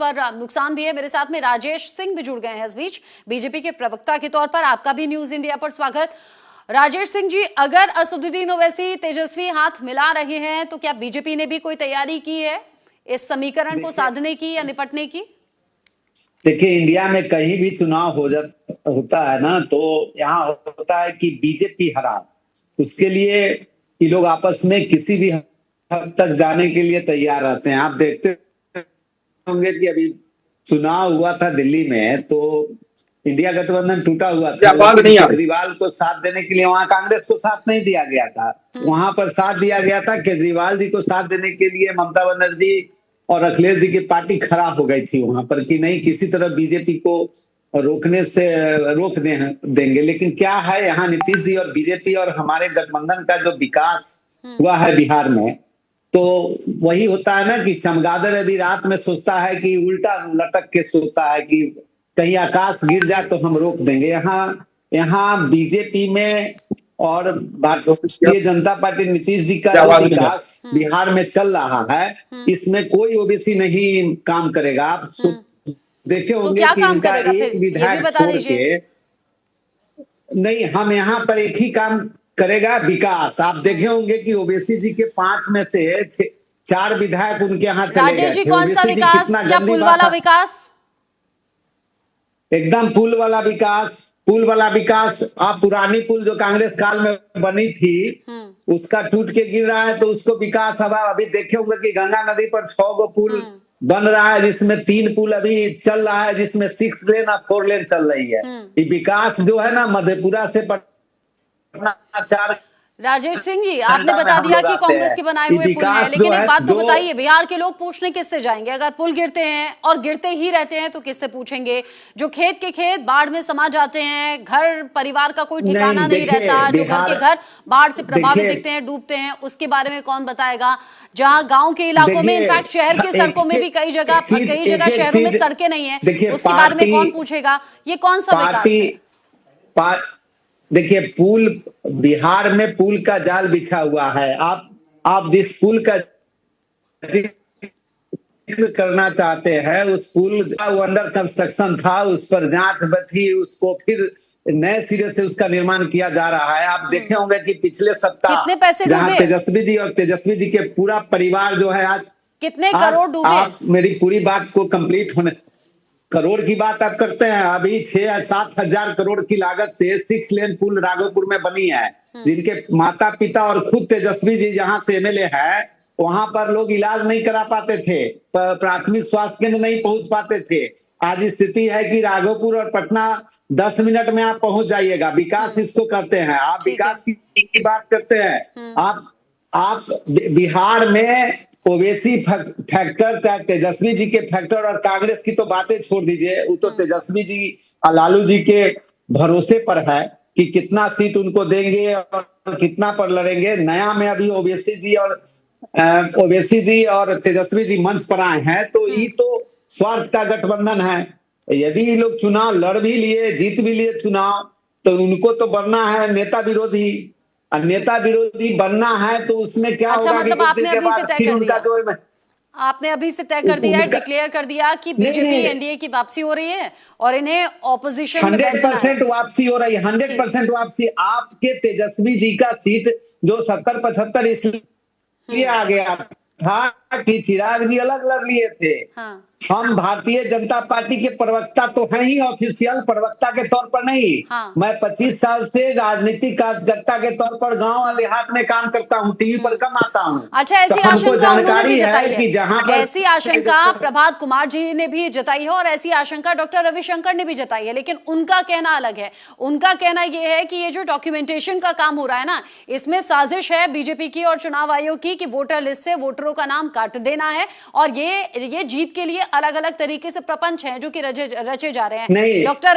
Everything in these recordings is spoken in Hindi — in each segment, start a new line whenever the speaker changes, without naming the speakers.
पर नुकसान भी है। मेरे साथ में राजेश सिंह भी जुड़ गए हैं इस बीच, बीजेपी के प्रवक्ता के तौर पर। आपका भी न्यूज इंडिया पर स्वागत। राजेश सिंह जी, अगर असदुद्दीन ओवैसी तेजस्वी हाथ मिला रहे हैं तो क्या बीजेपी ने भी कोई तैयारी की है इस समीकरण को साधने की या निपटने की?
देखिए, इंडिया में कहीं भी चुनाव होता है ना, तो यहाँ होता है कि बीजेपी हरा। उसके लिए ये लोग आपस में किसी भी हद तक जाने के लिए तैयार रहते हैं। आप देखते होंगे कि अभी चुनाव हुआ था दिल्ली में, तो इंडिया गठबंधन टूटा हुआ था, लेकिन केजरीवाल को साथ देने के लिए वहां कांग्रेस को साथ नहीं दिया गया था। वहां पर साथ दिया गया था केजरीवाल जी को साथ देने के लिए। ममता बनर्जी और अखिलेश जी की पार्टी खराब हो गई थी वहां पर कि नहीं, किसी तरह बीजेपी को रोक देंगे। लेकिन क्या है, यहाँ नीतीश जी और बीजेपी और हमारे गठबंधन का जो विकास हुआ है बिहार में, तो वही होता है ना कि चमगादड़ यदि रात में सोचता है कि उल्टा लटक के सोचता है कि कहीं आकाश गिर जाए तो हम रोक देंगे। यहाँ बीजेपी में और भारतीय जनता पार्टी नीतीश जी का जो विकास बिहार में चल रहा है, इसमें कोई ओबीसी नहीं काम करेगा। आप देखे होंगे कि इनका एक विधायक छोड़ के नहीं, हम यहाँ पर एक ही काम करेगा, विकास। आप देखे होंगे कि ओबीसी जी के 5 में से 4 विधायक उनके यहाँ चले गए।
राजेश जी, कौन सा विकास? क्या पुल वाला विकास?
एकदम पुल वाला विकास। आप पुरानी पुल जो कांग्रेस काल में बनी थी, उसका टूट के गिर रहा है, तो उसको विकास। अब अभी देखे होंगे कि गंगा नदी पर 6 गो पुल बन रहा है, जिसमें 3 पुल अभी चल रहा है, जिसमें 6 लेन और 4 लेन चल रही है। ये विकास जो है ना, मधेपुरा से पटना 4।
राजेश सिंह जी, आपने बता दिया कि कांग्रेस के बनाए हुए पुल हैं, लेकिन एक बात तो बताइए, बिहार के लोग पूछने किससे जाएंगे? अगर पुल गिरते हैं और गिरते ही रहते हैं तो किससे पूछेंगे? जो खेत के खेत बाढ़ में समा जाते हैं, घर परिवार का कोई ठिकाना नहीं रहता, जो घर के घर बाढ़ से प्रभावित दिखते हैं, डूबते हैं, उसके बारे में कौन बताएगा? जहां गांव के इलाकों में, इनफैक्ट शहर के सड़कों में भी कई जगह शहरों में सड़कें नहीं है, उसके बारे में कौन पूछेगा? ये कौन सा विकास है?
देखिए, पुल, बिहार में पुल का जाल बिछा हुआ है। आप जिस पुल का जिक्र करना चाहते हैं, उस पुल का वो अंडर कंस्ट्रक्शन था, उस पर जांच बैठी, उसको फिर नए सिरे से उसका निर्माण किया जा रहा है। आप देखे होंगे कि पिछले सप्ताह
कितने पैसे
जहां तेजस्वी जी और तेजस्वी जी के पूरा परिवार जो है, आज
कितने करोड़ डूबे?
आप मेरी पूरी बात को कंप्लीट होने, करोड़ की बात आप करते हैं। अभी 6 या 7 हजार करोड़ की लागत से 6 लेन पुल राघोपुर में बनी है, जिनके माता पिता और खुद तेजस्वी जी जहां से एमएलए है, वहां पर लोग इलाज नहीं करा पाते थे, प्राथमिक स्वास्थ्य केंद्र नहीं पहुंच पाते थे। आज स्थिति है कि राघोपुर और पटना 10 मिनट में आप पहुंच जाइएगा। विकास इसको कहते हैं। आप विकास की बात करते हैं। आप बिहार में ओवैसी फैक्टर, चाहे तेजस्वी जी के फैक्टर, और कांग्रेस की तो बातें छोड़ दीजिए, वो तो तेजस्वी जी और लालू जी के भरोसे पर है कि कितना सीट उनको देंगे और कितना पर लड़ेंगे। नया में अभी ओवैसी जी और तेजस्वी जी मंच पर आए हैं, तो ये तो स्वार्थ का गठबंधन है। यदि ये लोग चुनाव लड़ भी लिए, जीत भी लिए चुनाव, तो उनको तो बनना है नेता विरोधी। नेता विरोधी बनना है तो उसमें क्या होगा?
मतलब आपने अभी से तय कर दिया, आपने अभी से तय कर दिया है, डिक्लेयर कर दिया कि बीजेपी एनडीए की वापसी हो रही है और इन्हें ऑपोजिशन में
100% वापसी हो रही है। 100% वापसी। आपके तेजस्वी जी का सीट जो 70-75 इसलिए आ गया था कि चिराग जी अलग लड़ लिए थे। हम भारतीय जनता पार्टी के प्रवक्ता तो हैं ही, ऑफिशियल प्रवक्ता के तौर पर नहीं। मैं 25 साल से राजनीतिक कार्यकर्ता के तौर पर गांव और देहात में काम करता हूं, टीवी पर कम आता हूं।
अच्छा, ऐसी
तो हमको जानकारी है कि जहां पर
ऐसी आशंका प्रभात कुमार जी ने भी जताई है और ऐसी आशंका डॉक्टर रविशंकर ने भी जताई है, लेकिन उनका कहना अलग है। उनका कहना यह है कि ये जो डॉक्यूमेंटेशन का काम हो रहा है ना, इसमें साजिश है बीजेपी की और चुनाव आयोग की कि वोटर लिस्ट से वोटरों का नाम काट देना है, और ये जीत के लिए अलग अलग तरीके से प्रपंच हैं जो कि रचे जा रहे हैं। डॉक्टर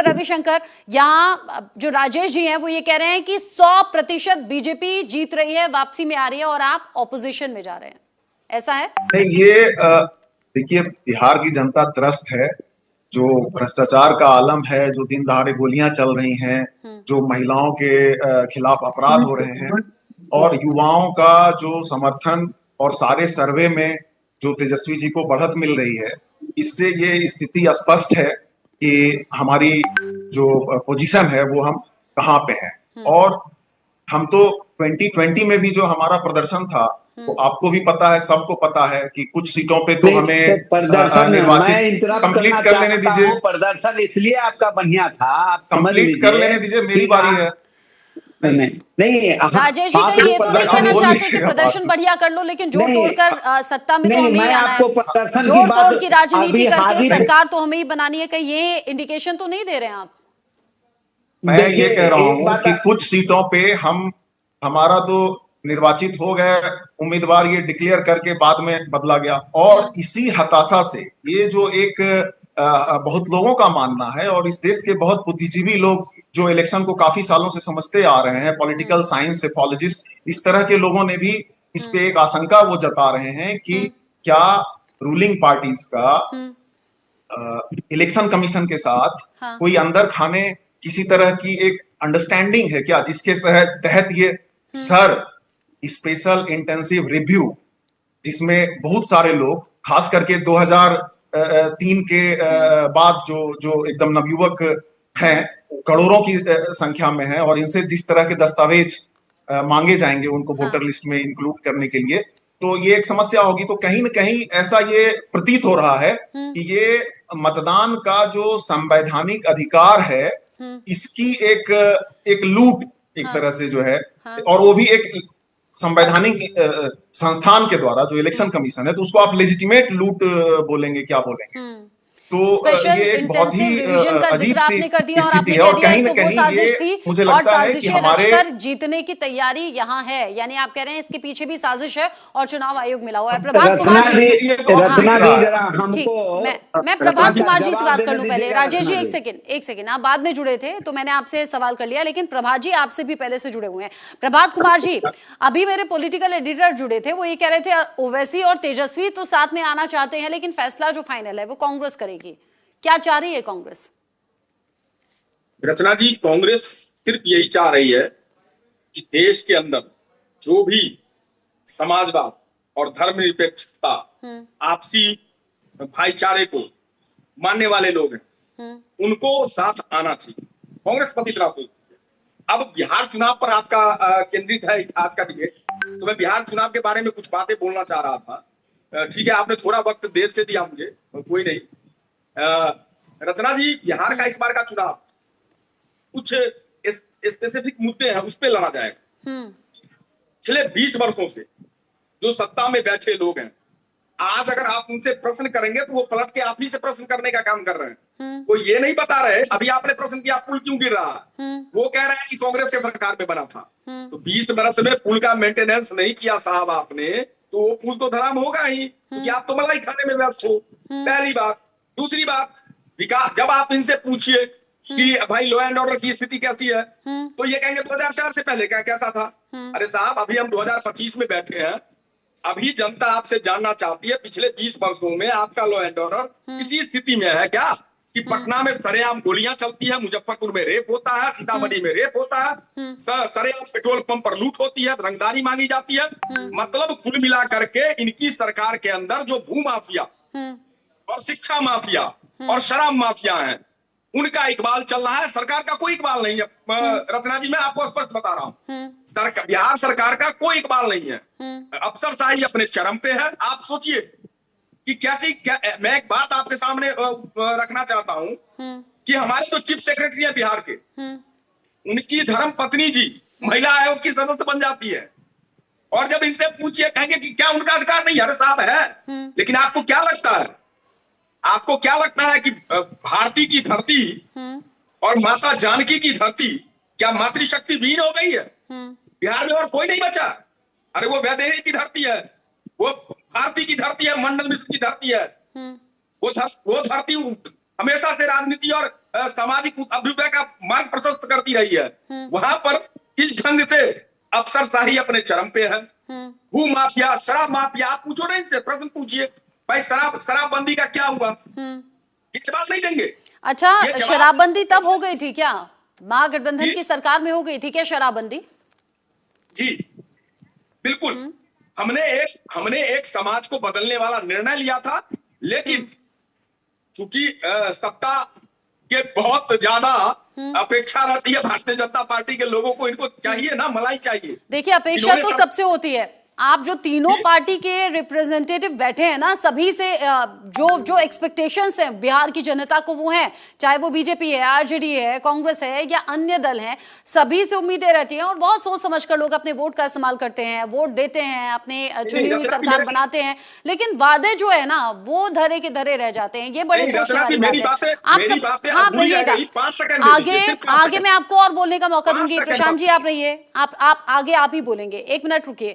रविशंकर, यहाँ जो राजेश जी हैं वो ये कह रहे हैं कि 100% बीजेपी जीत रही है, वापसी में आ रही है, और आप ऑपोजिशन में जा रहे हैं। ऐसा है?
नहीं, ये देखिए, बिहार की जनता त्रस्त है। जो भ्रष्टाचार का आलम है, जो दिन दहाड़े गोलियां चल रही हैं, जो महिलाओं के खिलाफ अपराध हो रहे हैं, और युवाओं का जो समर्थन और सारे सर्वे में जो तेजस्वी जी को बढ़त मिल रही है, इससे ये स्थिति स्पष्ट है कि हमारी जो पोजीशन है वो हम कहाँ पे हैं। और हम तो 2020 में भी जो हमारा प्रदर्शन था, वो आपको भी पता है, सबको पता है कि कुछ सीटों पे तो
नहीं,
हमें
तो प्रदर्शन मैं
निर्वाचित
इंटरप्ट
कंप्लीट
करना
कर लेने
चाहता
दीजिए,
हूं। प्रदर्शन इसलिए आपका बढ़िया था, आप समझ
कंप्लीट कर लेने
लीजिए
दीजिए, मेरी
कि
बारी है।
नहीं नहीं,
राजेश जी
हाँ
कहीं ये तो नहीं कहना
बोल
चाहते कि
लीजिएगा
प्रदर्शन
बात।
बढ़िया कर लो, लेकिन जोड़
नहीं
तोड़कर सत्ता में तो
नहीं,
हमें ही
मैं
आना
आपको
है,
प्रदर्शन की
जोड़
बात
तोड़ की राजनीति
अभी
करके
हाजिर
सरकार तो हमें ही बनानी है, कहीं ये इंडिकेशन तो नहीं दे रहे हैं आप?
मैं ये कह रहा
एक
हूं
बात
कि कुछ सीटों पे हमारा तो निर्वाचित हो गए उम्मीदवार, ये डिक्लेयर करके बाद में बदला गया। और इसी हताशा से ये जो एक बहुत लोगों का मानना है, और इस देश के बहुत बुद्धिजीवी लोग जो इलेक्शन को काफी सालों से समझते आ रहे हैं, पॉलिटिकल साइंस सेफोलॉजिस्ट, इस तरह के लोगों ने भी इस पे एक आशंका वो जता रहे हैं कि क्या रूलिंग पार्टीज का इलेक्शन कमीशन के साथ
हाँ।
कोई अंदर खाने किसी तरह की एक अंडरस्टैंडिंग है क्या, जिसके तहत ये सर स्पेशल इंटेंसिव रिव्यू, जिसमें बहुत सारे लोग, खास करके 2003 के बाद जो जो एकदम नवयुवक हैं, करोड़ों की संख्या में है, और इनसे जिस तरह के दस्तावेज मांगे जाएंगे उनको वोटर लिस्ट में इंक्लूड करने के लिए, तो ये एक समस्या होगी। तो कहीं ना कहीं ऐसा ये प्रतीत हो रहा है कि ये मतदान का जो संवैधानिक अधिकार है, इसकी एक लूट एक तरह से जो है, और वो भी एक संवैधानिक संस्थान के द्वारा, जो इलेक्शन कमीशन है, तो उसको आप लेजिटिमेट लूट बोलेंगे, क्या बोलेंगे। तो
स्पेशल
ये एक बहुत ही
इंटेंसिव रिवीजन का
अजीब
जिक्र
सी
आपने कर दिया और
स्थिति
आपने
है,
कह
और
दिया
कहीं
है
ना
तो वो
कहीं
साजिश
ये
थी
मुझे
और
लगता है कि
साजिशें
हमारे
रचकर जीतने की तैयारी यहाँ है, यानी आप कह रहे हैं इसके पीछे भी साजिश है और चुनाव आयोग मिला हुआ है। प्रभात कुमार जी,
रचना दी जरा
ठीक,
हमको,
मैं प्रभात कुमार जी से
जवाब
बात कर
देने
लूं पहले।
दीजिएगा
राजेश जी
रचना
एक सेकंड, आप बाद में जुड़े थे तो मैंने आपसे सवाल कर लिया, लेकिन प्रभात जी आपसे भी पहले से जुड़े हुए हैं। प्रभात कुमार जी, अभी मेरे पॉलिटिकल एडिटर जुड़े थे, वो ये कह रहे थे ओवैसी और तेजस्वी तो साथ में आना चाहते हैं, लेकिन फैसला जो फाइनल है वो कांग्रेस करेगी। क्या चाह रही है कांग्रेस?
रचना जी, कांग्रेस सिर्फ यही चाह रही है कि देश के अंदर जो भी समाजवाद और धर्मनिरपेक्षता, आपसी भाईचारे को मानने वाले लोग हैं, उनको साथ आना चाहिए। कांग्रेस बस इतना सोचती है। अब बिहार चुनाव पर आपका केंद्रित है आज का डिबेट, तो मैं बिहार चुनाव के बारे में कुछ बातें बोलना चाह रहा था। ठीक है, आपने थोड़ा वक्त देर से दिया मुझे, कोई नहीं। रचना जी, बिहार का इस बार का चुनाव कुछ स्पेसिफिक मुद्दे हैं, उस पर लड़ा जाएगा। पिछले 20 वर्षों से जो सत्ता में बैठे लोग हैं, आज अगर आप उनसे प्रश्न करेंगे तो वो पलट के आप ही से प्रश्न करने का काम कर रहे हैं। वो ये नहीं बता रहे, अभी आपने प्रश्न किया पुल क्यों गिर रहा है, वो कह रहे हैं कि कांग्रेस के सरकार में बना था। तो 20 वर्ष में पुल का मेंटेनेंस नहीं किया साहब आपने, तो वो पुल तो धराम होगा ही, क्योंकि आप तो मलाई खाने में व्यस्त हो। पहली बात। दूसरी बात, विकास, जब आप इनसे पूछिए कि भाई लॉ एंड ऑर्डर की स्थिति कैसी है, तो ये कहेंगे 2004 से पहले कैसा था। अरे साहब, अभी हम 2025 में बैठे हैं, अभी जनता आपसे जानना चाहती है पिछले 20 वर्षों में आपका लॉ एंड ऑर्डर इसी स्थिति में है क्या, कि पटना में सरेआम गोलियां चलती है, मुजफ्फरपुर में रेप होता है, सीतामढ़ी में रेप होता है, सरेआम पेट्रोल पंप पर लूट होती है, रंगदारी मांगी जाती है। मतलब कुल मिला करके इनकी सरकार के अंदर जो भू माफिया और शिक्षा माफिया और शराब माफिया है, उनका इकबाल चल रहा है। सरकार का कोई इकबाल नहीं है। रचना जी, मैं आपको स्पष्ट बता रहा हूं, बिहार सरकार का कोई इकबाल नहीं है। अफसरशाही अपने चरम पे है। आप सोचिए कि मैं एक बात आपके सामने रखना चाहता हूं कि हमारे जो चीफ सेक्रेटरी है बिहार के, उनकी धर्म पत्नी जी महिला आयोग की सदस्य बन जाती है, और जब इनसे पूछिए कहेंगे कि क्या उनका अधिकार नहीं है। अरे साहब है, लेकिन आपको क्या लगता है, आपको क्या लगता है कि भारती की धरती और माता जानकी की धरती क्या मातृशक्ति विहीन हो गई है? बिहार में और कोई नहीं बचा। अरे वो वैदेही की धरती है, वो भारती की धरती है, मंडल मिश्र की धरती है। वो धरती हमेशा से राजनीति और सामाजिक अभ्युदय का मार्ग प्रशस्त करती रही है। वहां पर किस ढंग से अफसरशाही अपने चरम पे है, भू माफिया, शराब माफिया। आप पूछो ना इनसे, प्रश्न पूछिए, भाई शराबबंदी का क्या हुआ, ये जवाब नहीं देंगे।
अच्छा, शराबबंदी तब हो गई थी क्या? महागठबंधन की सरकार में हो गई थी क्या शराबबंदी?
जी बिल्कुल। हमने एक समाज को बदलने वाला निर्णय लिया था, लेकिन चूंकि सत्ता के बहुत ज्यादा अपेक्षा रहती है भारतीय जनता पार्टी के लोगों को, इनको चाहिए ना मलाई चाहिए।
देखिए अपेक्षा तो सबसे होती है। आप जो तीनों पार्टी के रिप्रेजेंटेटिव बैठे हैं ना, सभी से जो एक्सपेक्टेशंस हैं बिहार की जनता को वो हैं, चाहे वो बीजेपी है, आरजेडी है, कांग्रेस है या अन्य दल हैं, सभी से उम्मीदें रहती हैं और बहुत सोच समझकर लोग अपने वोट का इस्तेमाल करते हैं, वोट देते हैं, अपने चुनी हुई सरकार बनाते हैं, लेकिन वादे जो है ना वो धरे के धरे रह जाते हैं। ये बड़े सोचने वाली बात है। आप सब हाँ रहिएगा, आगे मैं आपको और बोलने का मौका दूंगी। प्रशांत जी आप रहिए, आप आगे आप ही बोलेंगे, 1 मिनट रुकिए।